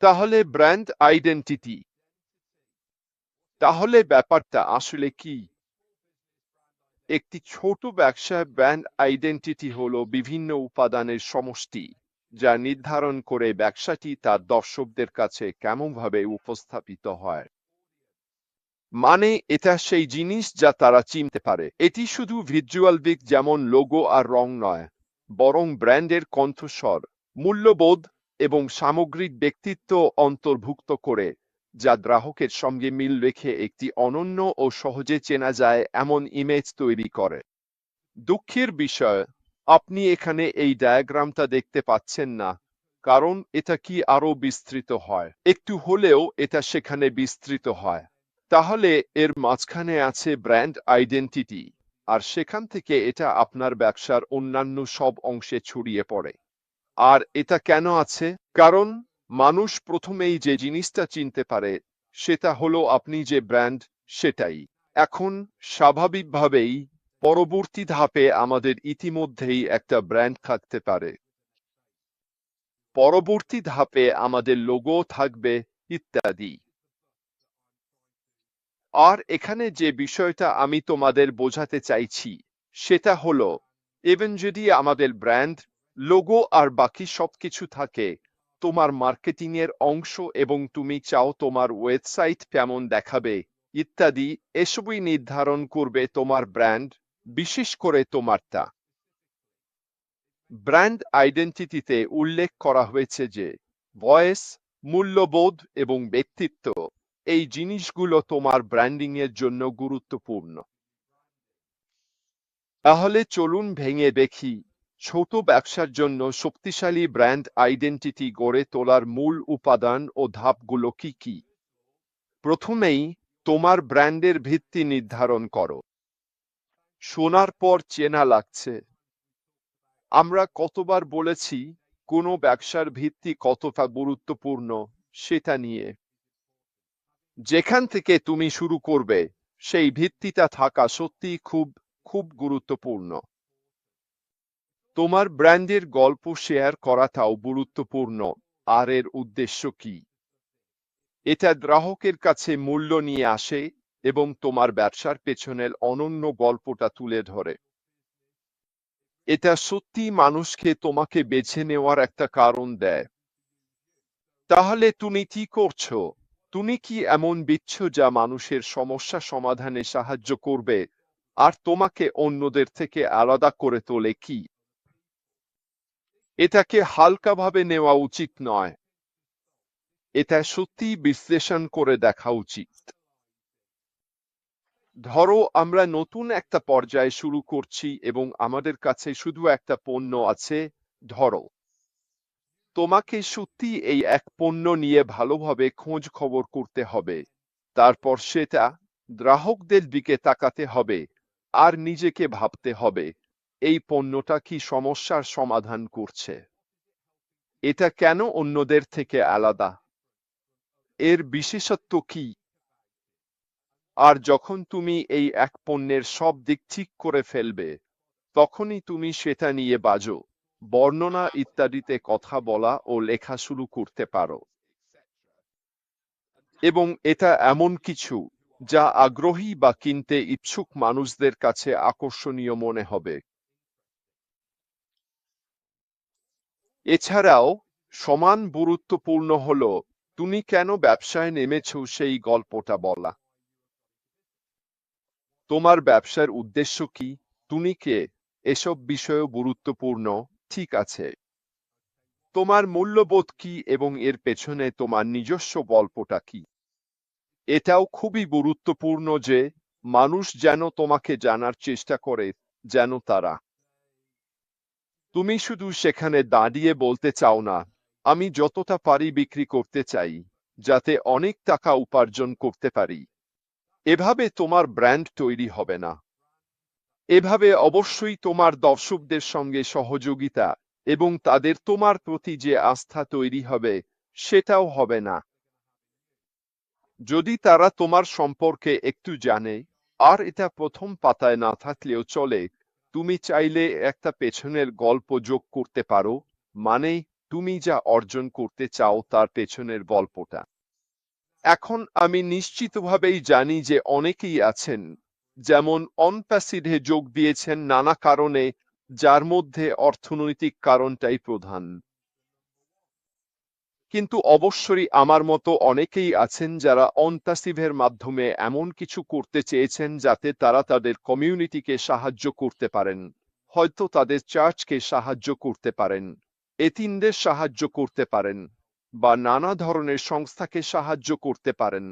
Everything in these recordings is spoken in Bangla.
তাহলে ব্র্যান্ড আইডেন্টিটি, তাহলে ব্যাপারটা আসলে কি? একটি ছোট ব্যবসায় ব্র্যান্ড আইডেন্টিটি হলো বিভিন্ন উপাদানের সমষ্টি, যা নির্ধারণ করে ব্যবসাটি তার দর্শকদের কাছে কেমনভাবে উপস্থাপিত হয়। মানে এটা সেই জিনিস যা তারা চিনতে পারে। এটি শুধু ভিজুয়াল দিক যেমন লোগো আর রং নয়, বরং ব্র্যান্ডের কণ্ঠস্বর, মূল্যবোধ এবং সামগ্রিক ব্যক্তিত্ব অন্তর্ভুক্ত করে, যা গ্রাহকের সঙ্গে মিল রেখে একটি অনন্য ও সহজে চেনা যায় এমন ইমেজ তৈরি করে। দুঃখের বিষয়, আপনি এখানে এই ডায়াগ্রামটা দেখতে পাচ্ছেন না, কারণ এটা কি আরো বিস্তৃত হয়। একটু হলেও এটা সেখানে বিস্তৃত হয়। তাহলে এর মাঝখানে আছে ব্র্যান্ড আইডেন্টিটি, আর সেখান থেকে এটা আপনার ব্যবসার অন্যান্য সব অংশে ছড়িয়ে পড়ে। আর এটা কেন আছে? কারণ মানুষ প্রথমেই যে জিনিসটা চিনতে পারে সেটা হলো আপনি যে ব্র্যান্ড, সেটাই। এখন স্বাভাবিকভাবেই পরবর্তী ধাপে আমাদের ইতিমধ্যেই একটা ব্র্যান্ড থাকতে পারে। পরবর্তী ধাপে আমাদের লোগো থাকবে ইত্যাদি। আর এখানে যে বিষয়টা আমি তোমাদের বোঝাতে চাইছি সেটা হলো, ইভেন যদি আমাদের ব্র্যান্ড, লোগো আর বাকি সবকিছু থাকে, তোমার মার্কেটিং এর অংশ এবং তুমি চাও তোমার ওয়েবসাইট কেমন দেখাবে ইত্যাদি, এসবই নির্ধারণ করবে তোমার ব্র্যান্ড, বিশেষ করে তোমারটা। ব্র্যান্ড আইডেন্টিটিতে উল্লেখ করা হয়েছে যে ভয়েস, মূল্যবোধ এবং ব্যক্তিত্ব, এই জিনিসগুলো তোমার ব্র্যান্ডিং এর জন্য গুরুত্বপূর্ণ। তাহলে চলুন ভেঙে দেখি ছোট ব্যবসার জন্য শক্তিশালী ব্র্যান্ড আইডেন্টিটি গড়ে তোলার মূল উপাদান ও ধাপগুলো কি কি। প্রথমেই তোমার ব্র্যান্ডের ভিত্তি নির্ধারণ করো। শোনার পর চেনা লাগছে। আমরা কতবার বলেছি কোনো ব্যবসার ভিত্তি কতটা গুরুত্বপূর্ণ সেটা নিয়ে। যেখান থেকে তুমি শুরু করবে সেই ভিত্তিটা থাকা সত্যিই খুব খুব গুরুত্বপূর্ণ। তোমার ব্র্যান্ডের গল্প শেয়ার করাটাও গুরুত্বপূর্ণ। আর এর উদ্দেশ্য কি? এটা গ্রাহকের কাছে মূল্য নিয়ে আসে এবং তোমার ব্যবসার পেছনের অনন্য গল্পটা তুলে ধরে। এটা সত্যি মানুষকে তোমাকে বেছে নেওয়ার একটা কারণ দেয়। তাহলে তুমি কি করছো? তুমি কি এমন বিচ্ছ যা মানুষের সমস্যা সমাধানে সাহায্য করবে আর তোমাকে অন্যদের থেকে আলাদা করে তোলে কি? এটাকে হালকাভাবে নেওয়া উচিত নয়। এটা সত্যি বিশ্লেষণ করে দেখা উচিত। ধরো আমরা নতুন একটা পর্যায়ে শুরু করছি এবং আমাদের কাছে শুধু একটা পণ্য আছে। ধরো তোমাকে সত্যি এই এক পণ্য নিয়ে ভালোভাবে খোঁজ খবর করতে হবে, তারপর সেটা গ্রাহকদের দিকে তাকাতে হবে আর নিজেকে ভাবতে হবে, এই পণ্যটা কি সমস্যার সমাধান করছে? এটা কেন অন্যদের থেকে আলাদা? এর বিশেষত্ব কি? আর যখন তুমি এই এক পণ্যের সব দিক ঠিক করে ফেলবে, তখনই তুমি সেটা নিয়ে বাজো, বর্ণনা ইত্যাদিতে কথা বলা ও লেখা শুরু করতে পারো। এবং এটা এমন কিছু যা আগ্রহী বা কিনতে ইচ্ছুক মানুষদের কাছে আকর্ষণীয় মনে হবে। এছাড়াও সমান গুরুত্বপূর্ণ হলো তুমি কেন ব্যবসায় নেমেছো সেই গল্পটা বলা। তোমার ব্যবসার উদ্দেশ্য কি? তুমি কে? এসব বিষয়ও গুরুত্বপূর্ণ, ঠিক আছে। তোমার মূল্যবোধ কি এবং এর পেছনে তোমার নিজস্ব গল্পটা কি? এটাও খুবই গুরুত্বপূর্ণ যে মানুষ যেন তোমাকে জানার চেষ্টা করে, যেন তারা, তুমি শুধু সেখানে দাঁড়িয়ে বলতে চাও না, আমি যতটা পারি বিক্রি করতে চাই, যাতে অনেক টাকা উপার্জন করতে পারি। এভাবে তোমার ব্র্যান্ড তৈরি হবে না। এভাবে অবশ্যই তোমার দর্শকদের সঙ্গে সহযোগিতা এবং তাদের তোমার প্রতি যে আস্থা তৈরি হবে সেটাও হবে না। যদি তারা তোমার সম্পর্কে একটু জানে, আর এটা প্রথম পাতায় না থাকলেও চলে, তুমি চাইলে একটা পেছনের গল্প যোগ করতে পারো। মানে তুমি যা অর্জন করতে চাও তার পেছনের গল্পটা। এখন আমি নিশ্চিতভাবেই জানি যে অনেকেই আছেন যেমন অনপ্যাসিভে যোগ দিয়েছেন নানা কারণে, যার মধ্যে অর্থনৈতিক কারণটাই প্রধান। কিন্তু অবশ্যই আমার মতো অনেকেই আছেন যারা অনপ্যাসিভের মাধ্যমে এমন কিছু করতে চেয়েছেন যাতে তারা তাদের কমিউনিটিকে সাহায্য করতে পারেন, হয়তো তাদের চার্চকে সাহায্য করতে পারেন, এতিমদের সাহায্য করতে পারেন, বা নানা ধরনের সংস্থাকে সাহায্য করতে পারেন।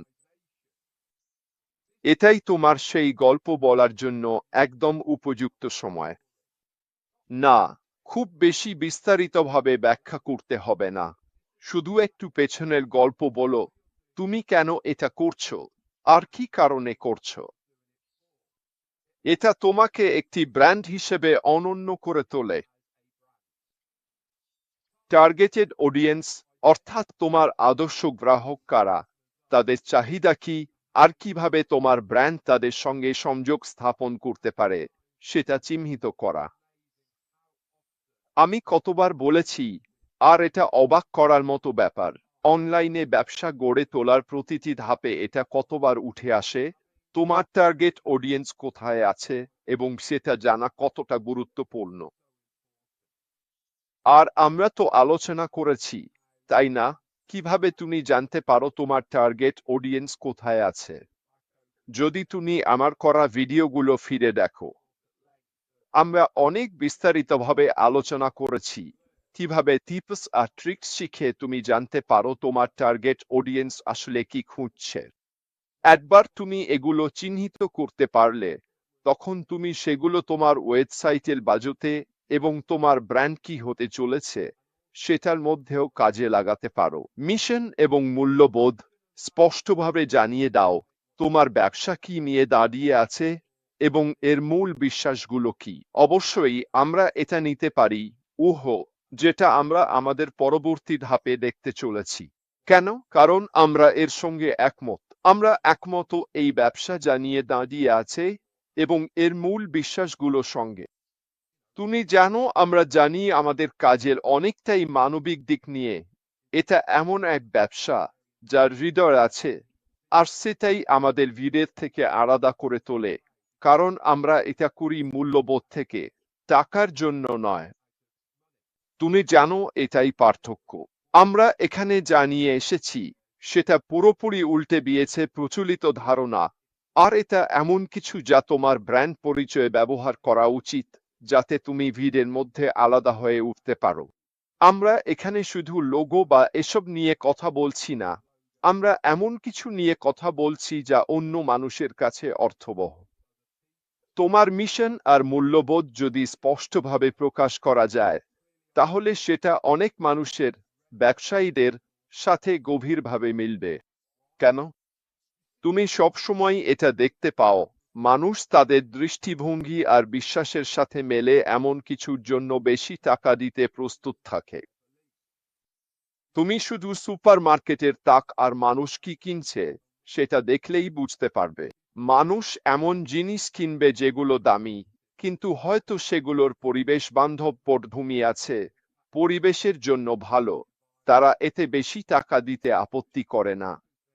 এটাই তোমার সেই গল্প বলার জন্য একদম উপযুক্ত সময়। না, খুব বেশি বিস্তারিতভাবে ব্যাখ্যা করতে হবে না, শুধু একটু পেছনের গল্প বলো। তুমি কেন এটা করছো, আর কি কারণে করছো? এটা তোমাকে একটি ব্র্যান্ড হিসেবে অনন্য করে তোলে। টার্গেটেড অডিয়েন্স অর্থাৎ তোমার আদর্শ গ্রাহক কারা, তাদের চাহিদা কি, আর কিভাবে তোমার ব্র্যান্ড তাদের সঙ্গে সংযোগ স্থাপন করতে পারে সেটা চিহ্নিত করা। আমি কতবার বলেছি, আর এটা অবাক করার মতো ব্যাপার, অনলাইনে ব্যবসা গড়ে তোলার প্রতিটি ধাপে এটা কতবার উঠে আসে, তোমার টার্গেট অডিয়েন্স কোথায় আছে এবং সেটা জানা কতটা গুরুত্বপূর্ণ। আর আমরা তো আলোচনা করেছি, তাই না, কিভাবে তুমি জানতে পারো তোমার টার্গেট অডিয়েন্স কোথায় আছে? যদি তুমি আমার করা ভিডিওগুলো ফিরে দেখো, আমরা অনেক বিস্তারিতভাবে আলোচনা করেছি কিভাবে টিপস আর ট্রিক্স শিখে তুমি জানতে পারো তোমার টার্গেট অডিয়েন্স আসলে কি খুঁজছে। একবার তুমি এগুলো চিহ্নিত করতে পারলে, তখন তুমি সেগুলো তোমার ওয়েবসাইটের বাজেটে এবং তোমার ব্র্যান্ড কি হতে চলেছে সেটার মধ্যেও কাজে লাগাতে পারো। মিশন এবং মূল্যবোধ স্পষ্টভাবে জানিয়ে দাও তোমার ব্যবসা কি নিয়ে দাঁড়িয়ে আছে এবং এর মূল বিশ্বাসগুলো কি। অবশ্যই আমরা এটা নিতে পারি যেটা আমরা আমাদের পরবর্তী ধাপে দেখতে চলেছি। কেন? কারণ আমরা এর সঙ্গে একমত। আমরা একমত এই ব্যবসা জানিয়ে দাঁড়িয়ে আছে এবং এর মূল বিশ্বাসগুলোর সঙ্গে। তুমি জানো, আমরা জানি আমাদের কাজের অনেকটাই মানবিক দিক নিয়ে। এটা এমন এক ব্যবসা যার হৃদয় আছে, আর সেটাই আমাদের ভিড়ের থেকে আলাদা করে তোলে, কারণ আমরা এটা করি মূল্যবোধ থেকে, টাকার জন্য নয়। তুমি জানো, এটাই পার্থক্য। আমরা এখানে জানিয়ে এসেছি সেটা পুরোপুরি উল্টে দিয়েছে প্রচলিত ধারণা, আর এটা এমন কিছু যা তোমার ব্র্যান্ড পরিচয়ে ব্যবহার করা উচিত যাতে তুমি ভিড়ের মধ্যে আলাদা হয়ে উঠতে পারো। আমরা এখানে শুধু লোগো বা এসব নিয়ে কথা বলছি না, আমরা এমন কিছু নিয়ে কথা বলছি যা অন্য মানুষের কাছে অর্থবহ। তোমার মিশন আর মূল্যবোধ যদি স্পষ্টভাবে প্রকাশ করা যায়, তাহলে সেটা অনেক মানুষের, ব্যবসায়ীদের সাথে গভীরভাবে মিলবে। কেন? তুমি সবসময় এটা দেখতে পাও, মানুষ তাদের দৃষ্টিভঙ্গি আর বিশ্বাসের সাথে মেলে এমন কিছুর জন্য বেশি টাকা দিতে প্রস্তুত থাকে। তুমি শুধু সুপারমার্কেটের তাক আর মানুষ কি কিনছে সেটা দেখলেই বুঝতে পারবে। মানুষ এমন জিনিস কিনবে যেগুলো দামি, কিন্তু হয়তো সেগুলোর পরিবেশ বান্ধব পটভূমি আছে, পরিবেশের জন্য ভালো। তারা এতে বেশি টাকা দিতে আপত্তি করে না,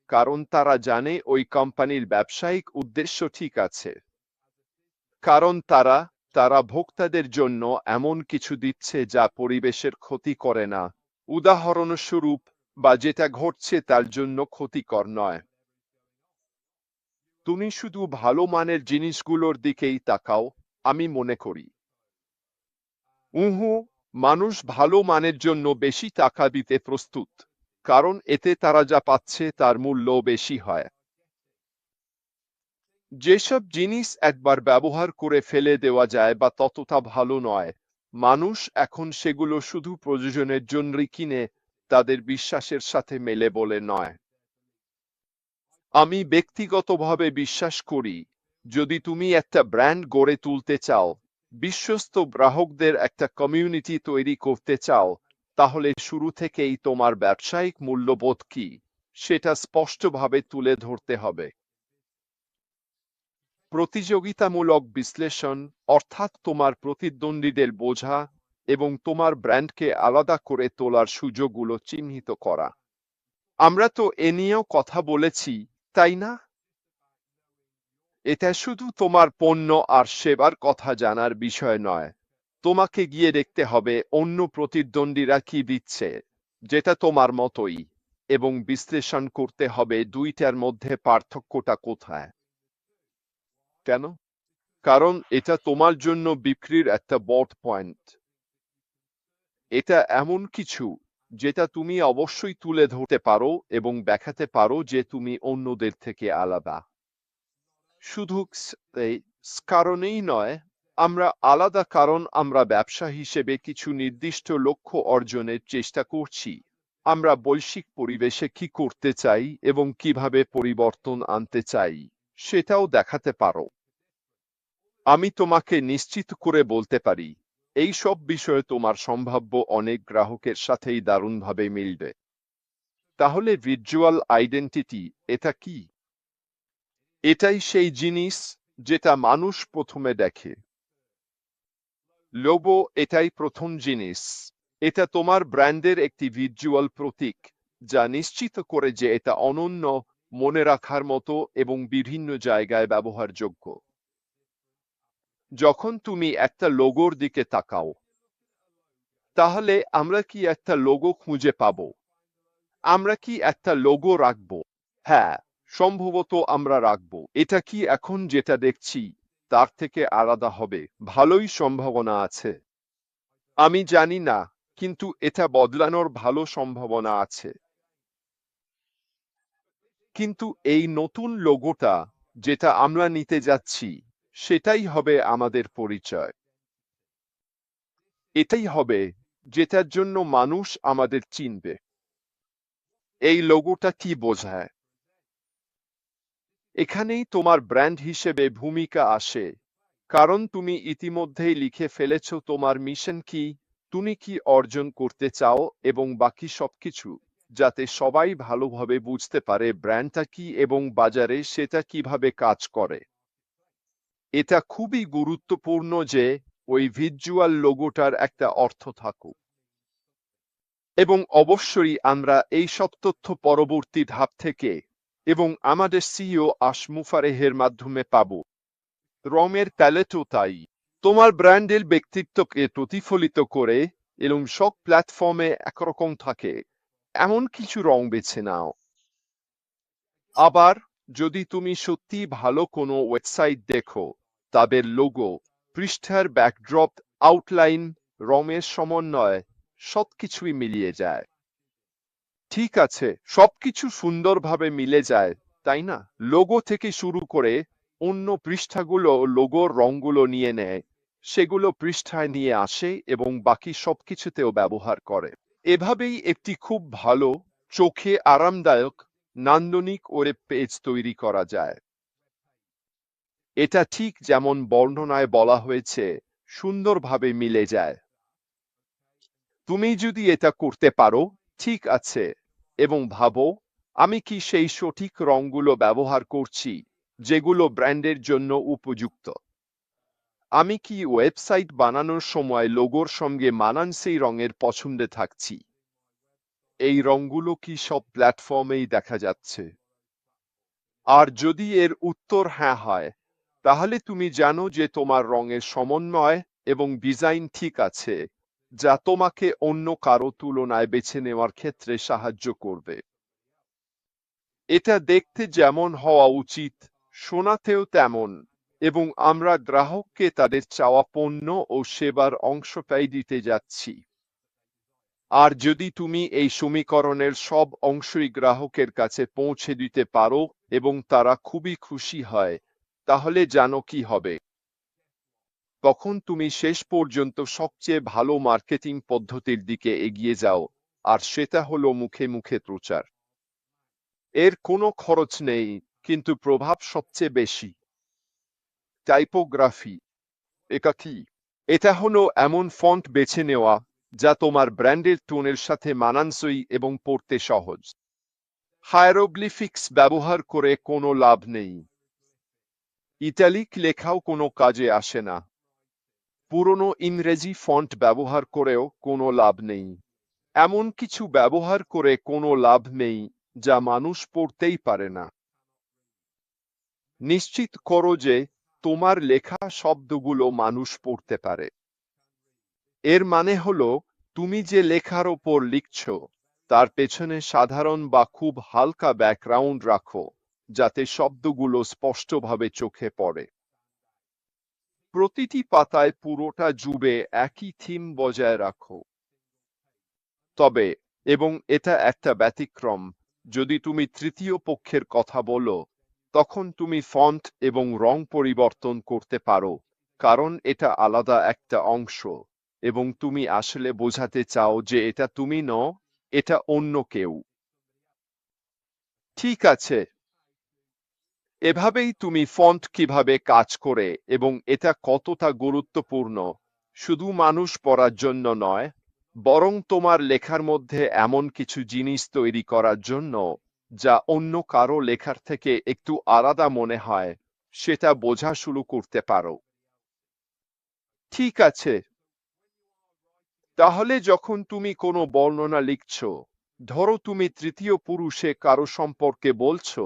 কারণ তারা জানে ওই কোম্পানির ব্যবসায়িক উদ্দেশ্য ঠিক আছে। কারণ তারা তারা ভোক্তাদের জন্য এমন কিছু দিচ্ছে যা পরিবেশের ক্ষতি করে না, উদাহরণস্বরূপ, বা যেটা ঘটছে তার জন্য ক্ষতিকর নয়। তুমি শুধু ভালো মানের জিনিসগুলোর দিকেই তাকাও, আমি মনে করি। মানুষ ভালো মানের জন্য বেশি টাকা দিতে প্রস্তুত, কারণ এতে তারা যা পাচ্ছে তার মূল্য বেশি হয়। যেসব জিনিস একবার ব্যবহার করে ফেলে দেওয়া যায় বা ততটা ভালো নয়, মানুষ এখন সেগুলো শুধু প্রয়োজনের জন্যই কিনে, তাদের বিশ্বাসের সাথে মেলে বলে নয়। আমি ব্যক্তিগতভাবে বিশ্বাস করি, যদি তুমি একটা ব্র্যান্ড গড়ে তুলতে চাও, বিশ্বস্ত গ্রাহকদের একটা কমিউনিটি তৈরি করতে চাও, তাহলে শুরু থেকেই তোমার ব্যবসায়িক মূল্যবোধ কি সেটা স্পষ্টভাবে তুলে ধরতে হবে। প্রতিযোগিতামূলক বিশ্লেষণ অর্থাৎ তোমার প্রতিদ্বন্দ্বীদের বোঝা, এবং তোমার ব্র্যান্ডকে আলাদা করে তোলার সুযোগগুলো চিহ্নিত করা। আমরা তো এ নিয়েও কথা বলেছি, তাই না? এটা শুধু তোমার পণ্য আর সেবার কথা জানার বিষয় নয়। তোমাকে গিয়ে দেখতে হবে অন্য প্রতিদ্বন্দ্বীরা কি দিচ্ছে, যেটা তোমার মতোই, এবং বিশ্লেষণ করতে হবে দুইটার মধ্যে পার্থক্যটা কোথায়। কেন? কারণ এটা তোমার জন্য বিক্রির একটা বড় পয়েন্ট। এটা এমন কিছু যেটা তুমি অবশ্যই তুলে ধরতে পারো এবং দেখাতে পারো যে তুমি অন্যদের থেকে আলাদা। শুধু এই কারণেই নয়, আমরা আলাদা কারণ আমরা ব্যবসা হিসেবে কিছু নির্দিষ্ট লক্ষ্য অর্জনের চেষ্টা করছি। আমরা বৈশ্বিক পরিবেশে কি করতে চাই এবং কিভাবে পরিবর্তন আনতে চাই সেটাও দেখাতে পারো। আমি তোমাকে নিশ্চিত করে বলতে পারি, এই সব বিষয়ে তোমার সম্ভাব্য অনেক গ্রাহকের সাথেই দারুণভাবে মিলবে। তাহলে ভিজুয়াল আইডেন্টিটি এটা কি? এটাই সেই জিনিস যেটা মানুষ প্রথমে দেখে। লোগো এটাই প্রথম জিনিস। এটা তোমার ব্র্যান্ডের একটি ভিজুয়াল প্রতীক, যা নিশ্চিত করে যে এটা অনন্য, মনে রাখার মতো এবং বিভিন্ন জায়গায় ব্যবহারযোগ্য। যখন তুমি একটা লোগোর দিকে তাকাও, তাহলে আমরা কি একটা লোগো খুঁজে পাব? আমরা কি একটা লোগো রাখব? হ্যাঁ, সম্ভবত আমরা রাখব। এটা কি এখন যেটা দেখছি তার থেকে আলাদা হবে? ভালোই সম্ভাবনা আছে। আমি জানি না, কিন্তু এটা বদলানোর ভালো সম্ভাবনা আছে। কিন্তু এই নতুন লোগোটা যেটা আমরা নিতে যাচ্ছি, সেটাই হবে আমাদের পরিচয়। এটাই হবে যেটার জন্য মানুষ আমাদের চিনবে। এই লোগোটা কি বোঝায়? এখানেই তোমার ব্র্যান্ড হিসেবে ভূমিকা আসে, কারণ তুমি ইতিমধ্যেই লিখে ফেলেছ তোমার মিশন কি, তুমি কি অর্জন করতে চাও এবং বাকি সবকিছু, যাতে সবাই ভালোভাবে বুঝতে পারে ব্র্যান্ডটা কি এবং বাজারে সেটা কিভাবে কাজ করে। এটা খুবই গুরুত্বপূর্ণ যে ওই ভিজুয়াল লোগোটার একটা অর্থ থাকুক। এবং অবশ্যই আমরা এই সব তথ্য পরবর্তী ধাপ থেকে এবং আমাদের সিইও আশমুফারেহের মাধ্যমে পাব। রঙের প্যালেটও তাই। তোমার ব্র্যান্ডের ব্যক্তিত্বকে প্রতিফলিত করে এবং সব প্ল্যাটফর্মে একরকম থাকে এমন কিছু রং বেছে নাও। আবার যদি তুমি সত্যি ভালো কোনো ওয়েবসাইট দেখো, তাদের লোগো, পৃষ্ঠার ব্যাকড্রপ, আউটলাইন, রঙের সমন্বয় সবকিছুই মিলিয়ে যায়। ঠিক আছে, সবকিছু সুন্দরভাবে মিলে যায়, তাই না? লোগো থেকে শুরু করে অন্য পৃষ্ঠাগুলো লোগোর রঙগুলো নিয়ে নেয়, সেগুলো পৃষ্ঠায় নিয়ে আসে এবং বাকি সবকিছুতেও ব্যবহার করে। এভাবেই একটি খুব ভালো, চোখে আরামদায়ক, নান্দনিক ওয়েব পেজ তৈরি করা যায়। এটা ঠিক যেমন বর্ণনায় বলা হয়েছে, সুন্দরভাবে মিলে যায়। তুমি যদি এটা করতে পারো, ঠিক আছে, এবং ভাবো, আমি কি সেই সঠিক রঙগুলো ব্যবহার করছি যেগুলো ব্র্যান্ডের জন্য উপযুক্ত? আমি কি ওয়েবসাইট বানানোর সময় লোগোর সঙ্গে মানানসই রঙের পছন্দে থাকছি? এই রঙগুলো কি সব প্ল্যাটফর্মেই দেখা যাচ্ছে? আর যদি এর উত্তর হ্যাঁ হয়, তাহলে তুমি জানো যে তোমার রঙের সমন্বয় এবং ডিজাইন ঠিক আছে, যা তোমাকে অন্য কারো তুলনায় বেছে নেওয়ার ক্ষেত্রে সাহায্য করবে। এটা দেখতে যেমন হওয়া উচিত, শোনাতেও তেমন, এবং আমরা গ্রাহককে তাদের চাওয়া পণ্য ও সেবার অংশ পেয়ে দিতে যাচ্ছি। আর যদি তুমি এই সমীকরণের সব অংশই গ্রাহকের কাছে পৌঁছে দিতে পারো এবং তারা খুবই খুশি হয়, তাহলে জানো কি হবে? তখন তুমি শেষ পর্যন্ত সবচেয়ে ভালো মার্কেটিং পদ্ধতির দিকে এগিয়ে যাও, আর সেটা হলো মুখে মুখে প্রচার। এর কোনো খরচ নেই, কিন্তু প্রভাব সবচেয়ে বেশি। টাইপোগ্রাফি এটা কি? এটা হলো এমন ফন্ট বেছে নেওয়া যা তোমার ব্র্যান্ডের টোনের সাথে মানানসই এবং পড়তে সহজ। হায়ারোগ্লিফিক্স ব্যবহার করে কোনো লাভ নেই। ইটালিক লেখাও কোনো কাজে আসে না। পুরনো ইংরেজি ফন্ট ব্যবহার করেও কোনো লাভ নেই। এমন কিছু ব্যবহার করে কোনো লাভ নেই যা মানুষ পড়তেই পারে না। নিশ্চিত করো যে তোমার লেখা শব্দগুলো মানুষ পড়তে পারে। এর মানে হলো তুমি যে লেখার ওপর লিখছো তার পেছনে সাধারণ বা খুব হালকা ব্যাকগ্রাউন্ড রাখো, যাতে শব্দগুলো স্পষ্টভাবে চোখে পড়ে। প্রতিটি পাতায় পুরোটা জুড়ে একই থিম বজায় রাখো। তবে, এবং এটা একটা ব্যতিক্রম, যদি তুমি তৃতীয় পক্ষের কথা বলো, তখন তুমি ফন্ট এবং রং পরিবর্তন করতে পারো, কারণ এটা আলাদা একটা অংশ এবং তুমি আসলে বোঝাতে চাও যে এটা তুমি নও, এটা অন্য কেউ। ঠিক আছে, এভাবেই তুমি ফন্ট কিভাবে কাজ করে এবং এটা কতটা গুরুত্বপূর্ণ শুধু মানুষ পড়ার জন্য নয়, বরং তোমার লেখার মধ্যে এমন কিছু জিনিস তৈরি করার জন্য যা অন্য কারো লেখার থেকে একটু আলাদা মনে হয়, সেটা বোঝা শুরু করতে পারো। ঠিক আছে, তাহলে যখন তুমি কোনো বর্ণনা লিখছো, ধরো তুমি তৃতীয় পুরুষে কারো সম্পর্কে বলছো,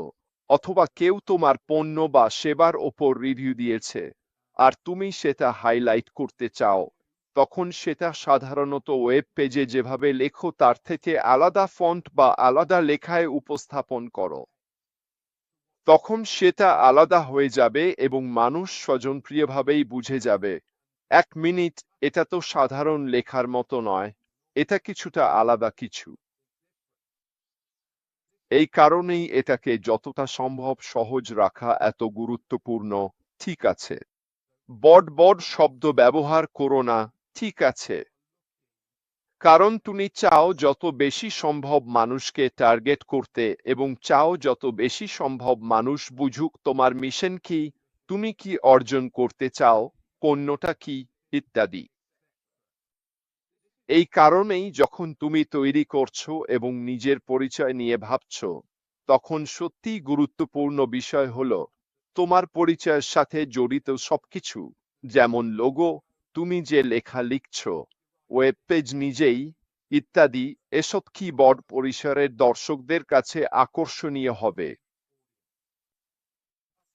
অথবা কেউ তোমার পণ্য বা সেবার ওপর রিভিউ দিয়েছে আর তুমি সেটা হাইলাইট করতে চাও, তখন সেটা সাধারণত ওয়েব পেজে যেভাবে লেখো তার থেকে আলাদা ফন্ট বা আলাদা লেখায় উপস্থাপন করো। তখন সেটা আলাদা হয়ে যাবে এবং মানুষ স্বজনপ্রিয়ভাবেই বুঝে যাবে, 1 মিনিট, এটা তো সাধারণ লেখার মতো নয়, এটা কিছুটা আলাদা কিছু। এই কারণেই এটাকে যতটা সম্ভব সহজ রাখা এত গুরুত্বপূর্ণ। ঠিক আছে, বড় বড় শব্দ ব্যবহার করো না। ঠিক আছে, কারণ তুমি চাও যত বেশি সম্ভব মানুষকে টার্গেট করতে এবং চাও যত বেশি সম্ভব মানুষ বুঝুক তোমার মিশন কি, তুমি কি অর্জন করতে চাও, পণ্যটা কি, ইত্যাদি। এই কারণেই যখন তুমি তৈরি করছো এবং নিজের পরিচয় নিয়ে ভাবছো, তখন সত্যিই গুরুত্বপূর্ণ বিষয় হলো তোমার পরিচয়ের সাথে জড়িত সবকিছু, যেমন লোগো, তুমি যে লেখা লিখছো, ওয়েব পেজ নিজেই, ইত্যাদি। এসব কি বড় পরিসরের দর্শকদের কাছে আকর্ষণীয় হবে।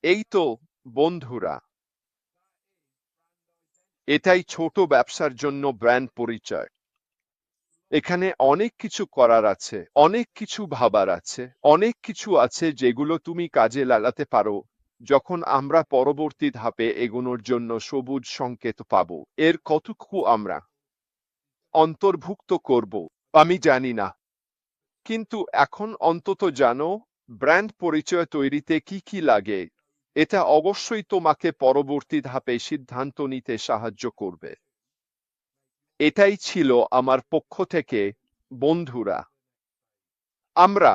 এই তো, বন্ধুরা, এটাই ছোট ব্যবসার জন্য ব্র্যান্ড পরিচয়। এখানে অনেক কিছু করার আছে, অনেক কিছু ভাবার আছে, অনেক কিছু আছে যেগুলো তুমি কাজে লাগাতে পারো যখন আমরা পরবর্তী ধাপে এগোনোর জন্য সবুজ সংকেত পাব। এর কতটুকু আমরা অন্তর্ভুক্ত করব আমি জানি না, কিন্তু এখন অন্তত জানো ব্র্যান্ড পরিচয় তৈরিতে কি কি লাগে। এটা অবশ্যই তোমাকে পরবর্তী ধাপে সিদ্ধান্ত নিতে সাহায্য করবে। এটাই ছিল আমার পক্ষ থেকে, বন্ধুরা। আমরা